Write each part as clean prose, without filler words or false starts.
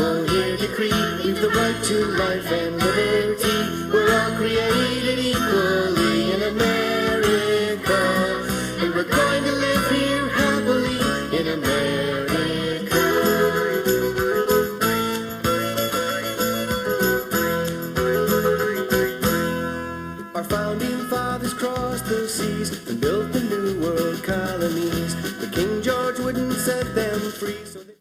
people here decree we've the right to life and liberty. We're all created equally in America, and we're going to live here happily in America. Our founding fathers crossed the seas and built the new world colonies, but King George wouldn't set them free, so they...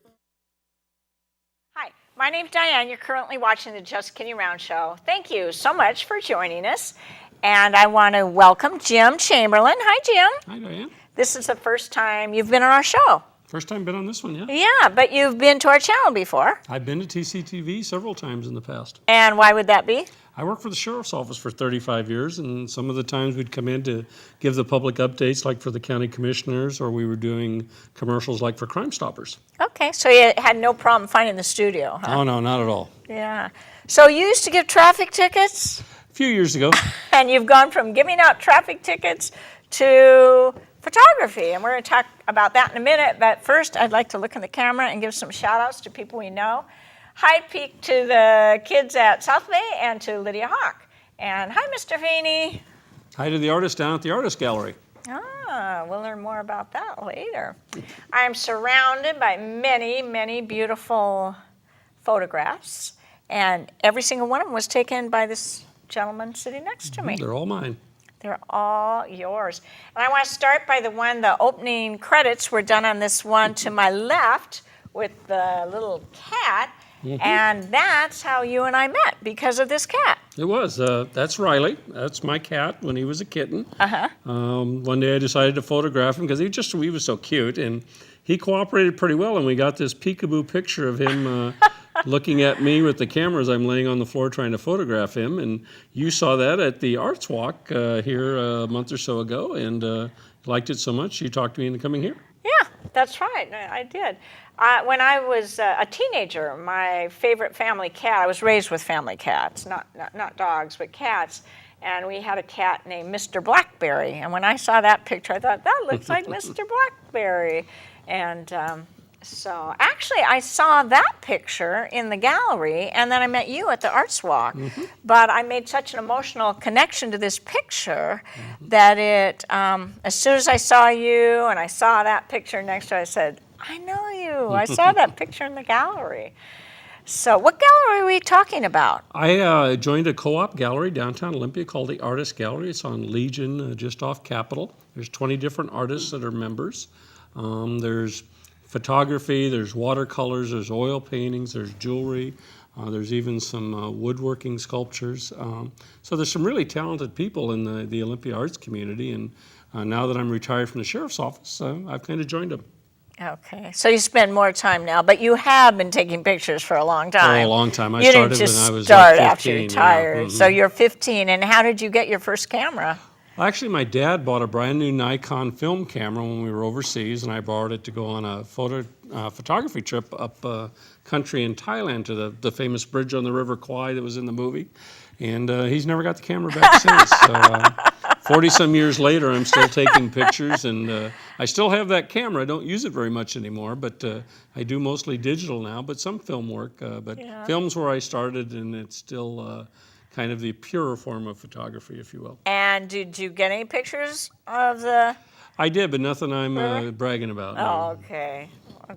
Hi, my name's Diane. You're currently watching the Just Kidding Around show. Thank you so much for joining us. And I want to welcome Jim Chamberlain. Hi, Jim. Hi, Diane. This is the first time you've been on our show. First time been on this one, yeah? Yeah, but you've been to our channel before. I've been to TCTV several times in the past. And why would that be? I worked for the Sheriff's Office for 35 years, and some of the times we'd come in to give the public updates, like for the county commissioners, or we were doing commercials like for Crime Stoppers. Okay, so you had no problem finding the studio, huh? Oh, no, not at all. Yeah. So you used to give traffic tickets? A few years ago. And you've gone from giving out traffic tickets to photography, and we're going to talk about that in a minute, but first I'd like to look in the camera and give some shout outs to people we know. Hi Peak to the kids at South Bay and to Lydia Hawk. And hi Mr. Feeney. Hi to the artist down at the Artist Gallery. We'll learn more about that later. I'm surrounded by many, many beautiful photographs, and every single one of them was taken by this gentleman sitting next to me. They're all mine. They're all yours. And I want to start by the opening credits were done on this one to my left with the little cat. Mm-hmm. And that's how you and I met, because of this cat. It was. That's Riley. That's my cat when he was a kitten. Uh-huh. One day I decided to photograph him because he was so cute, and he cooperated pretty well, and we got this peekaboo picture of him looking at me with the camera as I'm laying on the floor trying to photograph him. And you saw that at the Arts Walk here a month or so ago, and liked it so much you talked me into coming here. Yeah, that's right. I did. When I was a teenager, my favorite family cat, I was raised with family cats, not dogs, but cats, and we had a cat named Mr. Blackberry. And when I saw that picture, I thought, that looks like Mr. Blackberry. And so actually, I saw that picture in the gallery, and then I met you at the Arts Walk. Mm-hmm. But I made such an emotional connection to this picture that it, as soon as I saw you and I saw that picture next to it, I said, I know you. I saw that picture in the gallery. So what gallery are we talking about? I joined a co-op gallery downtown Olympia called the Artist Gallery. It's on Legion, just off Capitol. There's 20 different artists that are members. There's photography, there's watercolors, there's oil paintings, there's jewelry, there's even some woodworking sculptures. So there's some really talented people in the Olympia arts community, and now that I'm retired from the Sheriff's Office, I've kind of joined them. Okay, so you spend more time now, but you have been taking pictures for a long time. For a long time. You didn't just start after you retired. Yeah. Mm-hmm. So you're 15, and how did you get your first camera? Actually, my dad bought a brand new Nikon film camera when we were overseas, and I borrowed it to go on a photography trip up country in Thailand to the famous bridge on the River Kwai that was in the movie. And he's never got the camera back since. So 40-some years later, I'm still taking pictures, and I still have that camera. I don't use it very much anymore, but I do mostly digital now, but some film work. But yeah. Film's where I started, and it's still kind of the purer form of photography, if you will. And did you get any pictures of the... I did, but nothing I'm bragging about. Oh, no. Okay.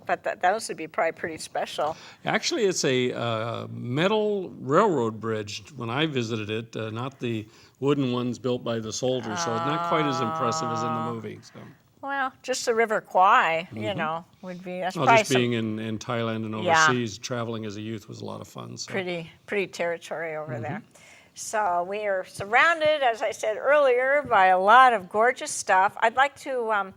But those would be probably pretty special. Actually, it's a metal railroad bridge when I visited it, not the wooden ones built by the soldiers, so it's not quite as impressive as in the movie. So. Well, just the River Kwai, you know, would be... That's just being in Thailand and overseas, traveling as a youth was a lot of fun. So. Pretty territory over there. So we are surrounded, as I said earlier, by a lot of gorgeous stuff. I'd like to...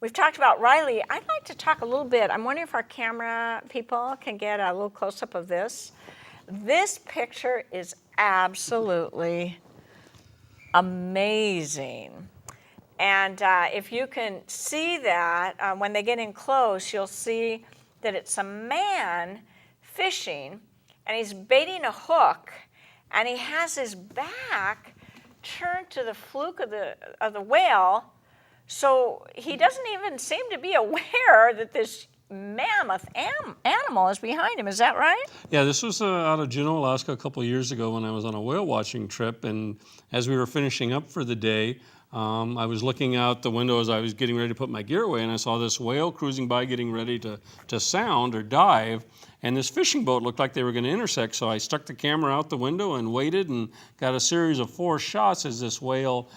We've talked about Riley. I'd like to talk a little bit. I'm wondering if our camera people can get a little close-up of this. This picture is absolutely amazing. And if you can see that, when they get in close, you'll see that it's a man fishing, and he's baiting a hook, and he has his back turned to the fluke of the whale. So he doesn't even seem to be aware that this mammoth animal is behind him. Is that right? Yeah, this was out of Juneau, Alaska a couple of years ago when I was on a whale watching trip. And as we were finishing up for the day, I was looking out the window as I was getting ready to put my gear away, and I saw this whale cruising by getting ready to sound or dive. And this fishing boat looked like they were going to intersect, so I stuck the camera out the window and waited and got a series of 4 shots as this whale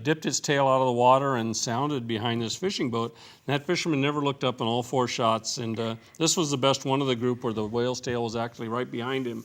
dipped its tail out of the water and sounded behind this fishing boat. And that fisherman never looked up in all 4 shots, and this was the best one of the group where the whale's tail was actually right behind him.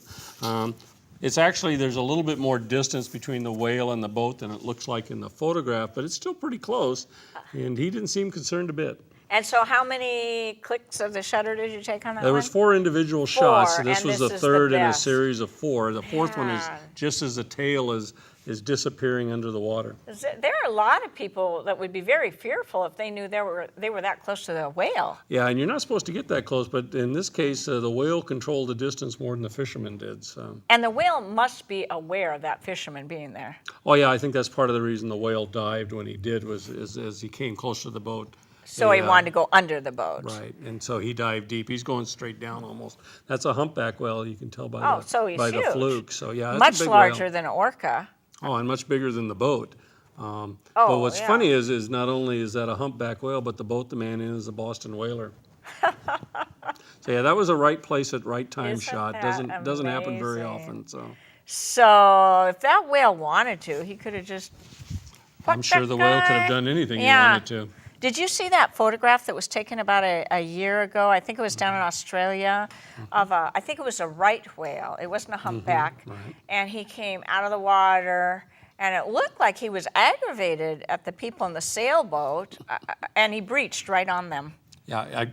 It's actually, there's a little bit more distance between the whale and the boat than it looks like in the photograph, but it's still pretty close, and he didn't seem concerned a bit. And so how many clicks of the shutter did you take on that There one? was 4 individual shots, so this and was this the is third in a best. series of 4. The 4th one is Yeah. just as the tail is disappearing under the water. There are a lot of people that would be very fearful if they knew they were that close to the whale. Yeah, and you're not supposed to get that close, but in this case, the whale controlled the distance more than the fisherman did. So. And the whale must be aware of that fisherman being there. Oh yeah, I think that's part of the reason the whale dived when he did was as he came close to the boat. So he wanted to go under the boat. Right, and so he dived deep. He's going straight down almost. That's a humpback whale. You can tell by so he's the huge. fluke. So yeah, that's Much a big larger whale. than an orca. Oh, and much bigger than the boat. But what's yeah. funny is not only is that a humpback whale, but the boat the man in is a Boston whaler. So yeah, that was a right place at right time Isn't shot. that Doesn't happen very amazing? often. So So if that whale wanted to, he could have just. I'm sure the whale could have done anything he wanted to. Did you see that photograph that was taken about a year ago? I think it was down in Australia of I think it was a right whale. It wasn't a humpback. right. And he came out of the water, and it looked like he was aggravated at the people in the sailboat, and he breached right on them. Yeah,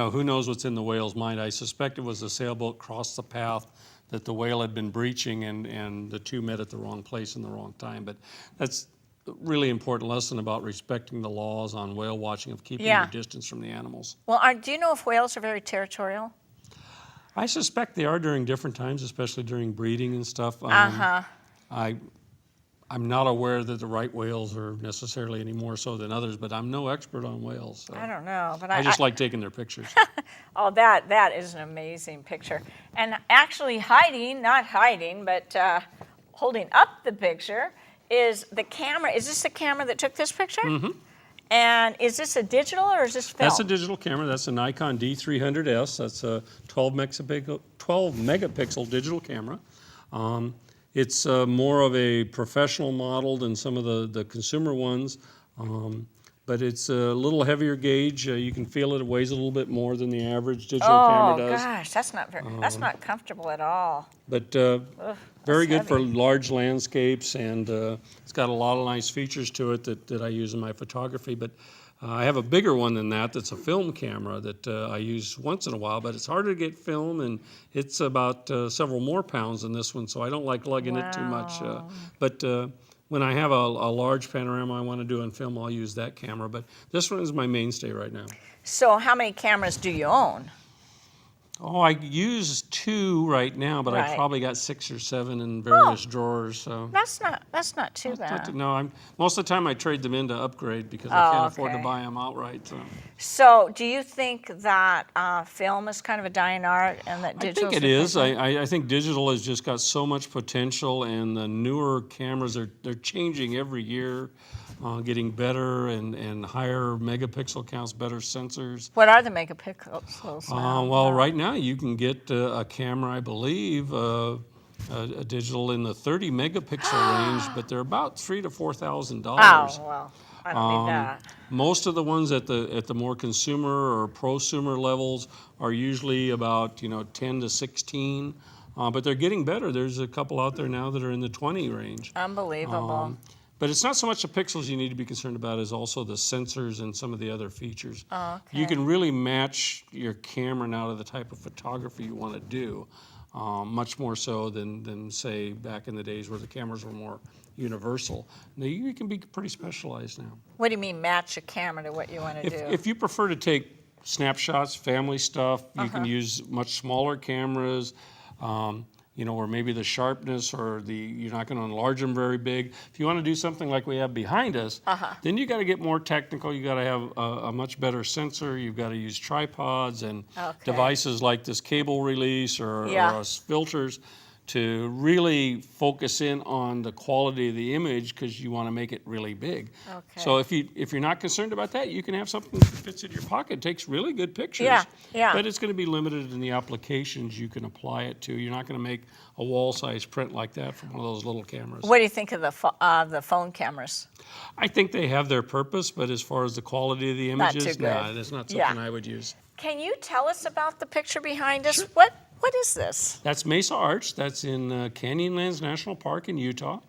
who knows what's in the whale's mind? I suspect it was the sailboat crossed the path that the whale had been breaching, and the two met at the wrong place in the wrong time. But that's a really important lesson about respecting the laws on whale watching of keeping your distance from the animals. Well, do you know if whales are very territorial? I suspect they are during different times, especially during breeding and stuff. I'm not aware that the right whales are necessarily any more so than others, but I'm no expert on whales. So I don't know, but I just like taking their pictures. Oh, that is an amazing picture. And actually not hiding, but holding up the picture is the camera. Is this the camera that took this picture? Mm-hmm. And is this a digital or is this film? That's a digital camera. That's a Nikon D300S. That's a 12 megapixel digital camera. It's more of a professional model than some of the consumer ones. But it's a little heavier gauge. You can feel it. It weighs a little bit more than the average digital camera does. Oh gosh, that's not comfortable at all. But very good for large landscapes, and it's got a lot of nice features to it that I use in my photography. But I have a bigger one than that. That's a film camera that I use once in a while, but it's harder to get film, and it's about several more pounds than this one, so I don't like lugging it too much. But when I have a large panorama I want to do on film, I'll use that camera. But this one is my mainstay right now. So how many cameras do you own? Oh, I use 2 right now, but Right. I've probably got 6 or 7 in various drawers. So That's not too bad. no, most of the time I trade them in to upgrade because I can't afford to okay. buy them outright. So. So do you think that film is kind of a dying art and that I digital? think it is. I think digital has just got so much potential, and the newer cameras they're changing every year, getting better and higher megapixel counts, better sensors. What are the megapixels now? Well, right now you can get a camera, I believe, a digital in the 30 megapixel range, but they're about $3,000 to $4,000. Oh well, I don't need that. Most of the ones at the more consumer or prosumer levels are usually about 10 to 16, but they're getting better. There's a couple out there now that are in the 20 range. Unbelievable. But it's not so much the pixels you need to be concerned about as also the sensors and some of the other features. Oh, okay. You can really match your camera now to the type of photography you want to do, much more so than say back in the days where the cameras were more universal. Now you can be pretty specialized now. What do you mean match a camera to what you want to do? If you prefer to take snapshots, family stuff, you can use much smaller cameras. or maybe the sharpness or you're not going to enlarge them very big. If you want to do something like we have behind us, then you got to get more technical. You got to have a much better sensor. You've got to use tripods and devices like this cable release or filters to really focus in on the quality of the image because you want to make it really big. Okay. So if you're not concerned about that, you can have something that fits in your pocket, takes really good pictures. Yeah. But it's going to be limited in the applications you can apply it to. You're not going to make a wall-size print like that from one of those little cameras. What do you think of the phone cameras? I think they have their purpose, but as far as the quality of the images, too good. no, that's not something I would use. Can you tell us about the picture behind us? Sure. What is this? That's Mesa Arch. That's in Canyonlands National Park in Utah.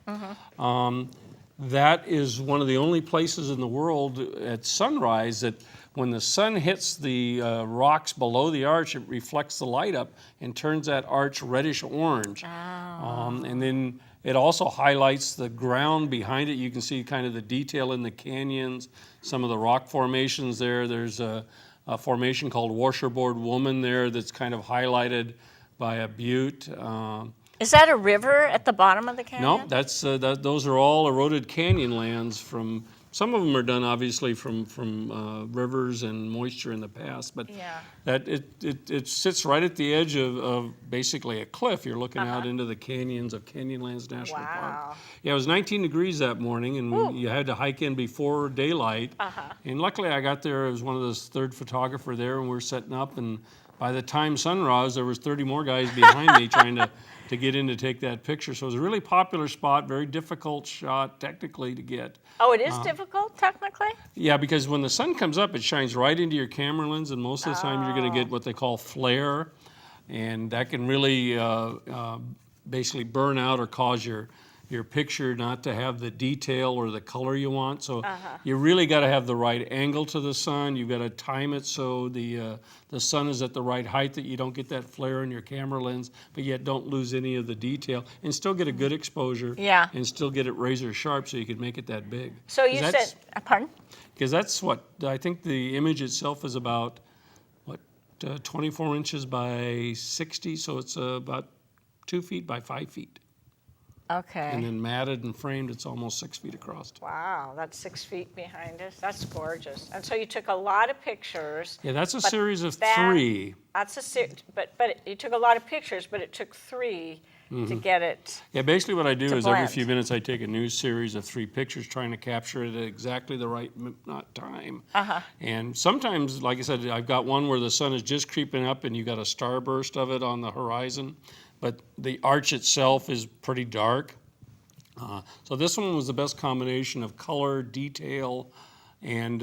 That is one of the only places in the world at sunrise that when the sun hits the rocks below the arch, it reflects the light up and turns that arch reddish orange. And then it also highlights the ground behind it. You can see kind of the detail in the canyons, some of the rock formations there. There's a formation called Washerboard Woman there that's kind of highlighted by a butte. Is that a river at the bottom of the canyon? No, those are all eroded canyonlands from. Some of them are done obviously from rivers and moisture in the past, but that it sits right at the edge of basically a cliff. You're looking out into the canyons of Canyonlands National Park. Yeah, it was 19 degrees that morning, and you had to hike in before daylight. And luckily, I got there. I was one of the third photographer there, and we were setting up. And by the time sunrise, there was 30 more guys behind me trying to get in to take that picture. So it was a really popular spot, very difficult shot technically to get. Oh, it is difficult technically? Yeah, because when the sun comes up, it shines right into your camera lens, and most of the time you're going to get what they call flare, and that can really basically burn out or cause your picture not to have the detail or the color you want. So you really got to have the right angle to the sun. You've got to time it so the sun is at the right height that you don't get that flare in your camera lens, but yet don't lose any of the detail and still get a good exposure. And still get it razor sharp so you can make it that big. So you said, pardon? Because that's what, I think the image itself is about, 24 inches by 60, so it's about 2 feet by 5 feet. Okay. And then matted and framed, it's almost 6 feet across. Wow, that's 6 feet behind us. That's gorgeous. And so you took a lot of pictures. Yeah, that's a series of 3. That's a series, but you took a lot of pictures, but it took 3 to get it. Yeah, basically what I do is blend. every few minutes I take a new series of 3 pictures trying to capture it at exactly the right time. And sometimes, like I said, I've got one where the sun is just creeping up and you got a starburst of it on the horizon. But the arch itself is pretty dark. So this one was the best combination of color, detail, and,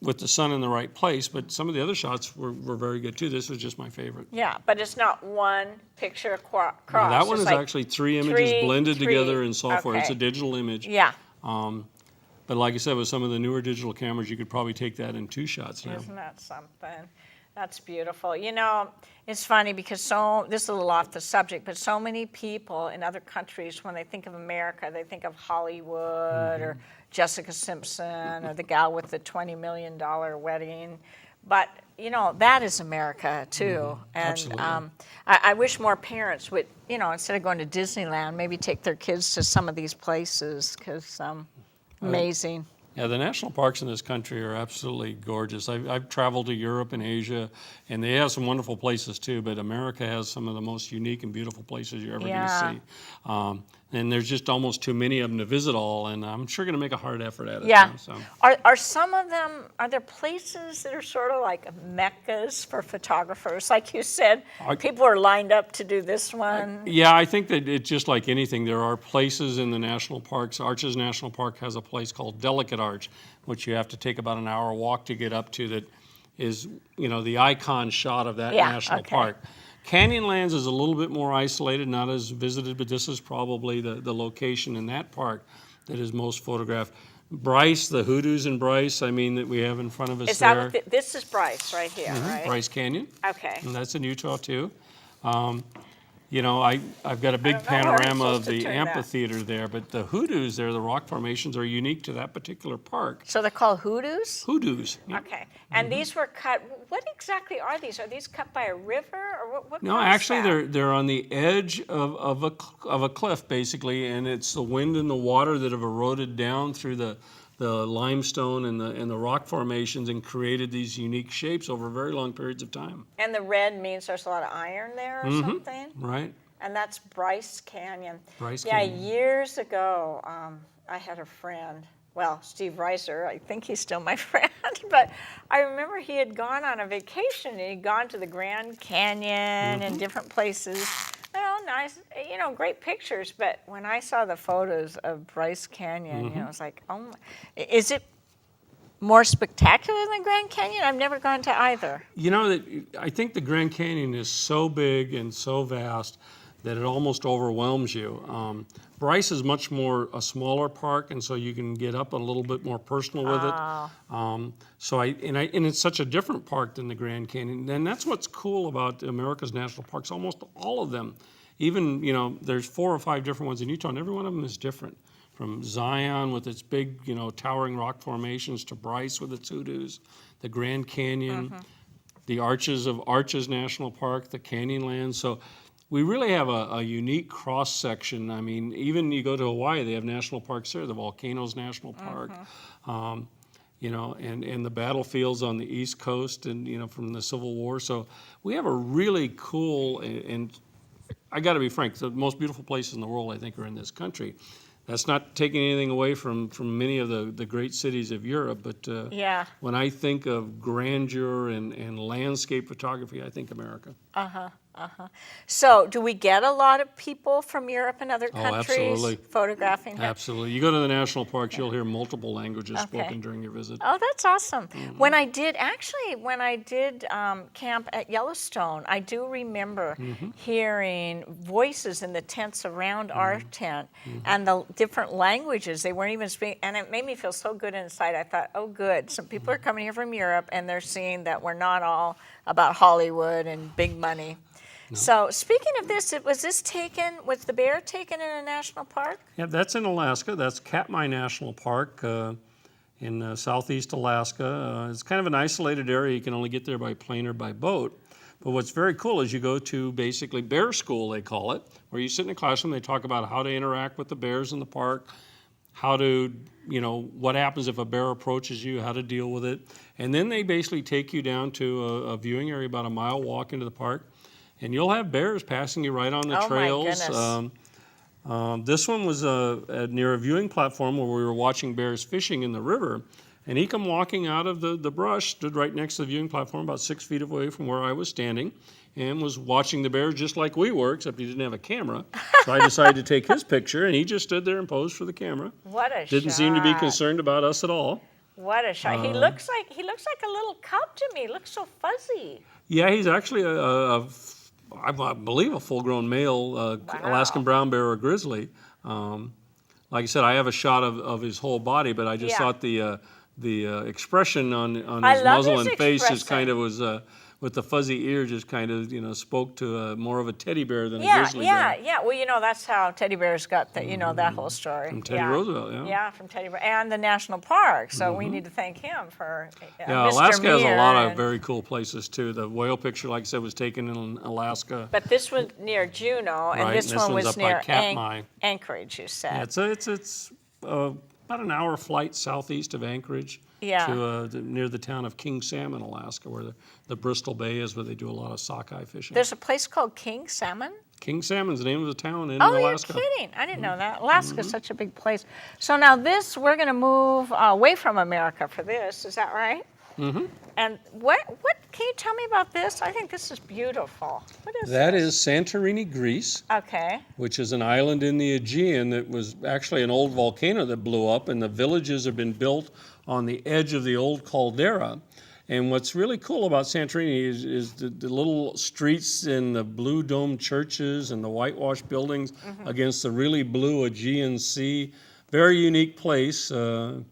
with the sun in the right place. But some of the other shots were very good too. This was just my favorite. Yeah, but it's not one picture across. No, that one it's is like actually 3 images blended together in software. Okay. It's a digital image. Yeah. But like I said, with some of the newer digital cameras, you could probably take that in 2 shots now. Isn't that something? That's beautiful. It's funny because this is a little off the subject, but so many people in other countries, when they think of America, they think of Hollywood or Jessica Simpson or the gal with the $20 million wedding. But, that is America too. And Absolutely. I wish more parents would, instead of going to Disneyland, maybe take their kids to some of these places because amazing. Yeah, the national parks in this country are absolutely gorgeous. I've traveled to Europe and Asia, and they have some wonderful places too, but America has some of the most unique and beautiful places you're ever going to see. And there's just almost too many of them to visit all, and I'm sure going to make a hard effort at it. Yeah. So. Are some of them, are there places that are sort of like meccas for photographers? Like you said, people are lined up to do this one. Yeah, I think that it's just like anything. There are places in the national parks. Arches National Park has a place called Delicate Arch, which you have to take about an hour walk to get up to, that is, the icon shot of that national park. Canyonlands is a little bit more isolated, not as visited, but this is probably the location in that park that is most photographed. Bryce, the Hoodoos in Bryce, that we have in front of us there. This is Bryce right here, right? Bryce Canyon. Okay. And that's in Utah too. I've got a big don't know where I'm panorama of supposed to the turn that. amphitheater there, but the hoodoos there, the rock formations, are unique to that particular park. So they're called hoodoos? Hoodoos. Yeah. Okay. And these were cut, what exactly are these? Are these cut by a river or what No, caused actually, that? they're on the edge of a cliff, basically, and it's the wind and the water that have eroded down through the limestone and the rock formations and created these unique shapes over very long periods of time. And the red means there's a lot of iron there or something? Right? And that's Bryce Canyon. Bryce Yeah, Canyon. years ago, I had a friend, well, Steve Reiser, I think he's still my friend, but I remember he had gone on a vacation and he'd gone to the Grand Canyon and different places. Nice, great pictures, but when I saw the photos of Bryce Canyon, I was like, oh my, is it more spectacular than Grand Canyon? I've never gone to either. I think the Grand Canyon is so big and so vast that it almost overwhelms you. Bryce is much more a smaller park, and so you can get up a little bit more personal with it. And it's such a different park than the Grand Canyon. And that's what's cool about America's national parks. Almost all of them, even there's 4 or 5 different ones in Utah, and every one of them is different. From Zion with its big, towering rock formations to Bryce with its hoodoos, the Grand Canyon, the Arches of Arches National Park, the Canyonlands. So we really have a unique cross section. I mean, even you go to Hawaii, they have national parks there. The Volcanoes National Park, and the battlefields on the East Coast, and from the Civil War. So we have a really cool and I got to be frank, the most beautiful places in the world, I think, are in this country. That's not taking anything away from many of the great cities of Europe, but when I think of grandeur and landscape photography, I think America. So do we get a lot of people from Europe and other countries absolutely. photographing here? Absolutely. You go to the national parks, you'll hear multiple languages spoken during your visit. Oh, that's awesome. When I did camp at Yellowstone, I do remember hearing voices in the tents around our tent and the different languages. They weren't even speaking, and it made me feel so good inside. I thought, oh, good. Some people are coming here from Europe, and they're seeing that we're not all about Hollywood and big money. No. So speaking of this, was the bear taken in a national park? Yeah, that's in Alaska. That's Katmai National Park in southeast Alaska. It's kind of an isolated area. You can only get there by plane or by boat. But what's very cool is you go to basically bear school, they call it, where you sit in a classroom, they talk about how to interact with the bears in the park, how to, what happens if a bear approaches you, how to deal with it. And then they basically take you down to a viewing area, about a mile walk into the park. And you'll have bears passing you right on the trails. My goodness. This one was near a viewing platform where we were watching bears fishing in the river. And he come walking out of the brush, stood right next to the viewing platform, about 6 feet away from where I was standing, and was watching the bears just like we were, except he didn't have a camera. So I decided to take his picture, and he just stood there and posed for the camera. What a shot. Didn't seem to be concerned about us at all. What a shot. He looks like a little cub to me. He looks so fuzzy. Yeah, he's actually I believe a full-grown male Alaskan brown bear or grizzly. Like I said, I have a shot of his whole body, but I just thought the expression on his muzzle and face just kind of was with the fuzzy ear, just kind of spoke to more of a teddy bear than a grizzly bear. Yeah. Well, that's how teddy bears got that whole story. From Teddy Roosevelt, yeah. Yeah, from Teddy Bear and the national park. So we need to thank him for Yeah, Mr. Alaska has a lot Meir of very cool places too. The whale picture, like I said, was taken in Alaska. But this was near Juneau, and Right, this and this one one's was up by near Katmai. Anchorage. You said. Yeah, it's about an hour flight southeast of Anchorage to near the town of King Salmon, Alaska, where the Bristol Bay is, where they do a lot of sockeye fishing. There's a place called King Salmon? King Salmon's the name of the town in Oh, Alaska. you're kidding. I didn't know that. Alaska's such a big place. So now we're going to move away from America for this. Is that right? Mm-hmm. And what can you tell me about this? I think this is beautiful. What is That this? is Santorini, Greece. Okay. Which is an island in the Aegean that was actually an old volcano that blew up, and the villages have been built on the edge of the old caldera. And what's really cool about Santorini is the little streets and the blue dome churches and the whitewashed buildings against the really blue Aegean Sea. Very unique place. Obviously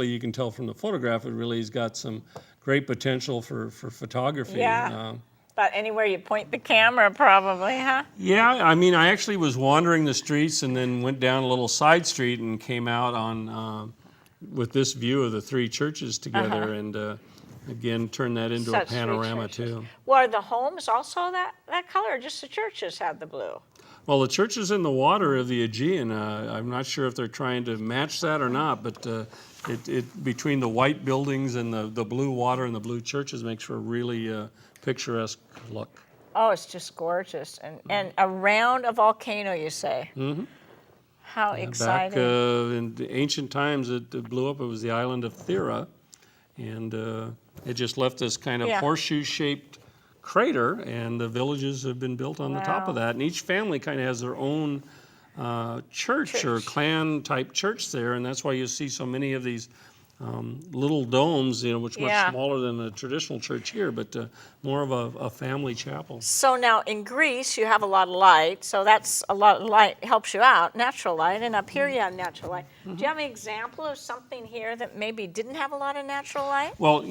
you can tell from the photograph, it really has got some great potential for photography. Yeah. About anywhere you point the camera, probably, huh? Yeah, I mean, I actually was wandering the streets and then went down a little side street and came out on with this view of the three churches together, and again turned that into a Such three panorama churches. too. Well, are the homes also that color, or just the churches have the blue? Well, the churches in the water of the Aegean, I'm not sure if they're trying to match that or not, but it between the white buildings and the blue water and the blue churches makes for a really picturesque look. Oh, it's just gorgeous. And around a volcano, you say? Mm-hmm. How exciting. Back in the ancient times, it blew up. It was the island of Thera, and it just left this kind of horseshoe-shaped crater, and the villages have been built on the top of that. And each family kind of has their own church or clan-type church there, and that's why you see so many of these little domes, which are much smaller than the traditional church here, but more of a family chapel. So now in Greece, you have a lot of light, so that's a lot of light helps you out, natural light, and up here you have natural light. Do you have an example of something here that maybe didn't have a lot of natural light? Well,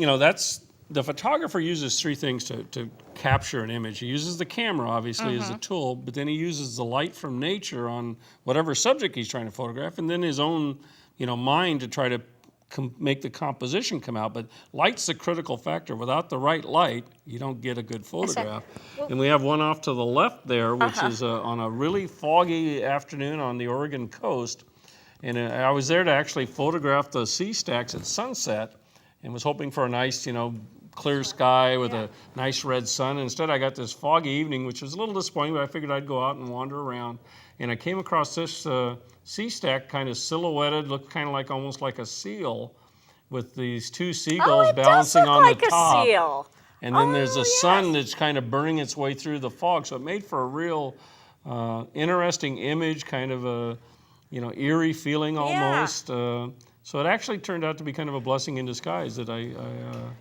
the photographer uses three things to capture an image. He uses the camera, obviously, as a tool, but then he uses the light from nature on whatever subject he's trying to photograph, and then his own, mind to try to make the composition come out. But light's the critical factor. Without the right light, you don't get a good photograph. And we have one off to the left there, which is on a really foggy afternoon on the Oregon coast. And I was there to actually photograph the sea stacks at sunset, and was hoping for a nice, clear sky with a nice red sun. Instead, I got this foggy evening, which was a little disappointing, but I figured I'd go out and wander around. And I came across this sea stack kind of silhouetted, looked kind of almost like a seal, with these two seagulls balancing on the top. A seal. And then there's a sun that's kind of burning its way through the fog. So it made for a real interesting image, kind of a eerie feeling almost. So it actually turned out to be kind of a blessing in disguise that I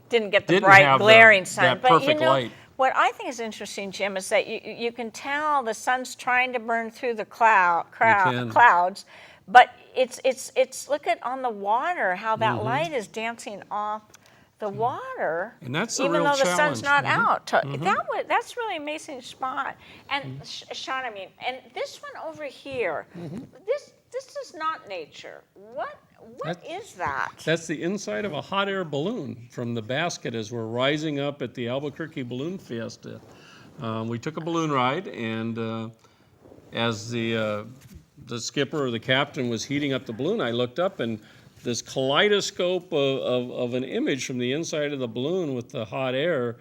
didn't get the didn't bright, have glaring sun. that But perfect light. What I think is interesting, Jim, is that you can tell the sun's trying to burn through the clouds, but it's look at on the water how that light is dancing off the water, and that's the even real though the sun's not out. That's really amazing spot. And Sean, and this one over here, this is not nature. What is that? That's the inside of a hot air balloon from the basket as we're rising up at the Albuquerque Balloon Fiesta. We took a balloon ride, and as the skipper or the captain was heating up the balloon, I looked up, and this kaleidoscope of an image from the inside of the balloon with the hot air,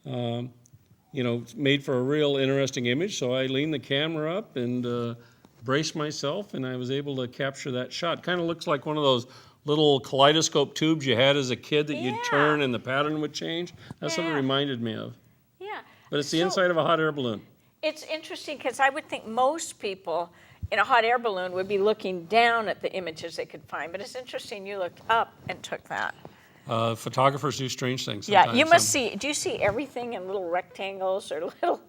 made for a real interesting image. So I leaned the camera up and braced myself, and I was able to capture that shot. Kind of looks like one of those little kaleidoscope tubes you had as a kid that you'd turn and the pattern would change. That's what it reminded me of. Yeah. But it's the inside of a hot air balloon. It's interesting because I would think most people in a hot air balloon would be looking down at the images they could find. But it's interesting you looked up and took that. Photographers do strange things Yeah, sometimes. you must see. Do you see everything in little rectangles or little?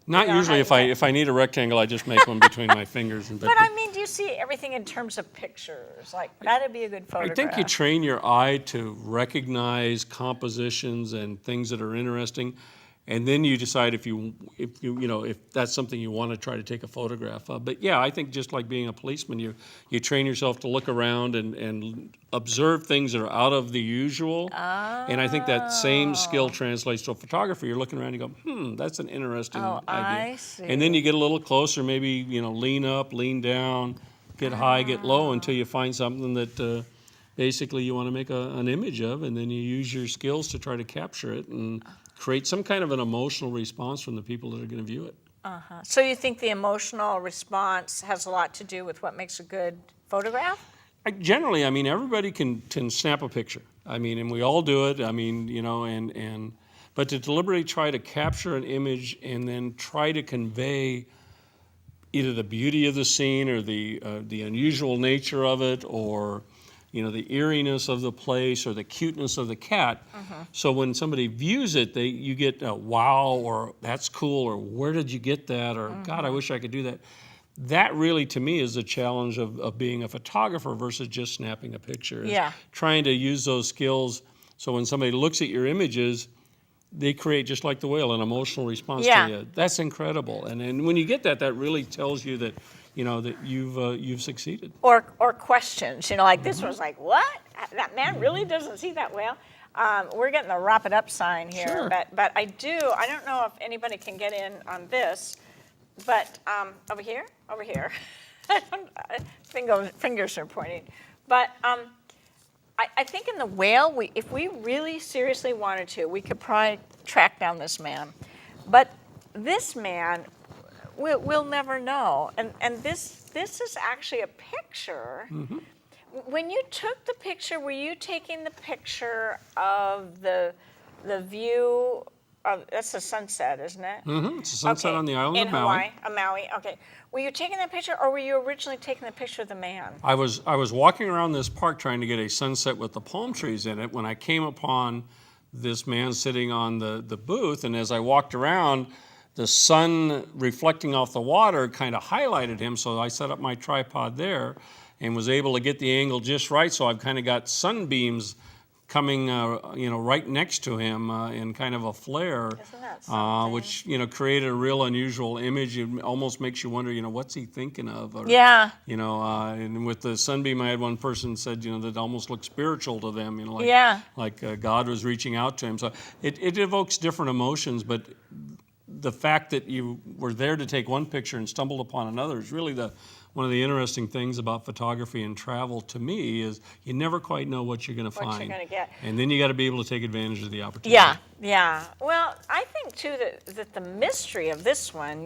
Not usually. If I need a rectangle, I just make one between my fingers. But do you see everything in terms of pictures? Like that'd be a good photograph. I think you train your eye to recognize compositions and things that are interesting, and then you decide if that's something you want to try to take a photograph of. But yeah, I think just like being a policeman, you train yourself to look around and observe things that are out of the usual. And I think that same skill translates to a photographer. You're looking around and you go, that's an interesting idea. I see. And then you get a little closer, maybe lean up, lean down, get high, get low, until you find something that basically you want to make an image of, and then you use your skills to try to capture it and create some kind of an emotional response from the people that are going to view it. So you think the emotional response has a lot to do with what makes a good photograph? Generally, everybody can snap a picture. And we all do it. But to deliberately try to capture an image and then try to convey either the beauty of the scene or the unusual nature of it, or the eeriness of the place or the cuteness of the cat. So when somebody views it, you get a wow, or that's cool, or where did you get that, or God, I wish I could do that. That really, to me, is the challenge of being a photographer versus just snapping a picture. Trying to use those skills so when somebody looks at your images, they create, just like the whale, an emotional response Yeah. to you. That's incredible. And when you get that, that really tells you that, that you've succeeded. Or questions, like this was like, what? That man really doesn't see that whale? We're getting the wrap it up sign here, Sure. but I don't know if anybody can get in on this, but over here, fingers are pointing, but I think in the whale, if we really seriously wanted to, we could probably track down this man, but this man, we'll never know, and this is actually a picture. Mm-hmm. When you took the picture, were you taking the picture of the view of, that's the sunset, isn't it? Mm-hmm. It's a sunset Okay. on the island in of Maui. Hawaii, Maui. Okay. Were you taking that picture, or were you originally taking the picture of the man? I was walking around this park trying to get a sunset with the palm trees in it when I came upon this man sitting on the booth, and as I walked around, the sun reflecting off the water kind of highlighted him, so I set up my tripod there and was able to get the angle just right, so I've kind of got sunbeams coming right next to him in kind of a flare, Isn't that something? which created a real unusual image. It almost makes you wonder, what's he thinking of? Or, Yeah. and with the sunbeam, I had one person said, that almost looked spiritual to them, like Yeah. like God was reaching out to him. So it evokes different emotions, but the fact that you were there to take one picture and stumbled upon another is really one of the interesting things about photography and travel to me is you never quite know what you're going to find. What you're gonna get. And then you got to be able to take advantage of the opportunity. Yeah. Well, I think too that the mystery of this one,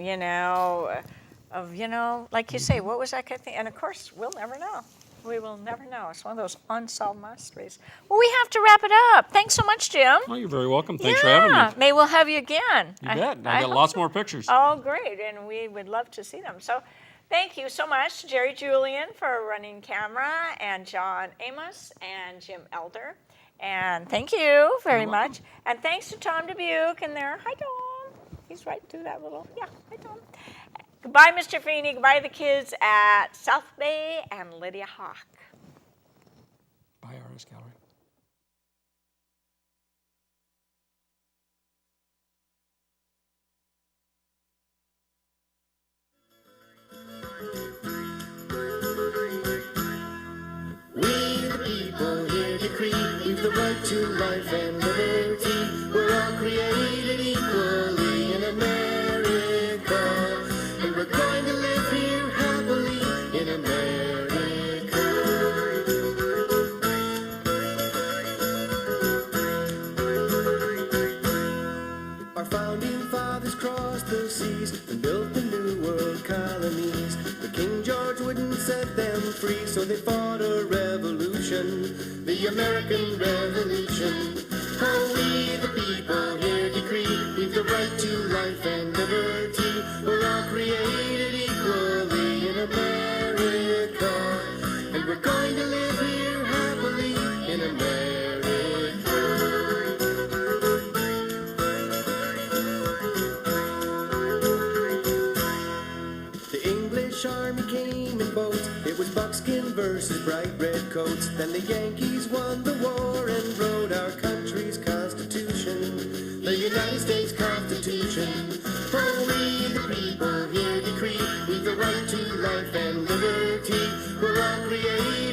like you say, what was that kind of thing? And of course, we'll never know. We will never know. It's one of those unsolved mysteries. Well, we have to wrap it up. Thanks so much, Jim. Well, you're very welcome. Thanks for having me. Maybe we'll have you again. You bet. I got hope lots so. more pictures. Oh, great. And we would love to see them. So thank you so much, Jerry Julian, for running camera, and John Amos and Jim Elder. And thank you very You're welcome. much. And thanks to Tom Dubuque in there. Hi, Tom. He's right through that little, hi, Tom. Goodbye, Mr. Feeney. Goodbye, the kids at South Bay and Lydia Hawk. Bye, Artist Gallery. We the people here decree we've the right to life and liberty. We're all created equally in America, and we're going to live here happily in America. Our founding fathers crossed the seas and built the new world colonies, but King George wouldn't set them free, so they fought a revolution, the American Revolution. Oh, we the people here decree we've the right to life and liberty. We're all created equally in America, and we're going to live here happily in America. The English army came in boats. It was buckskin versus bright red coats. Then the Yankees won the war and wrote our country's constitution, the United States Constitution. For we the people here decree we've the right to life and liberty. We're all created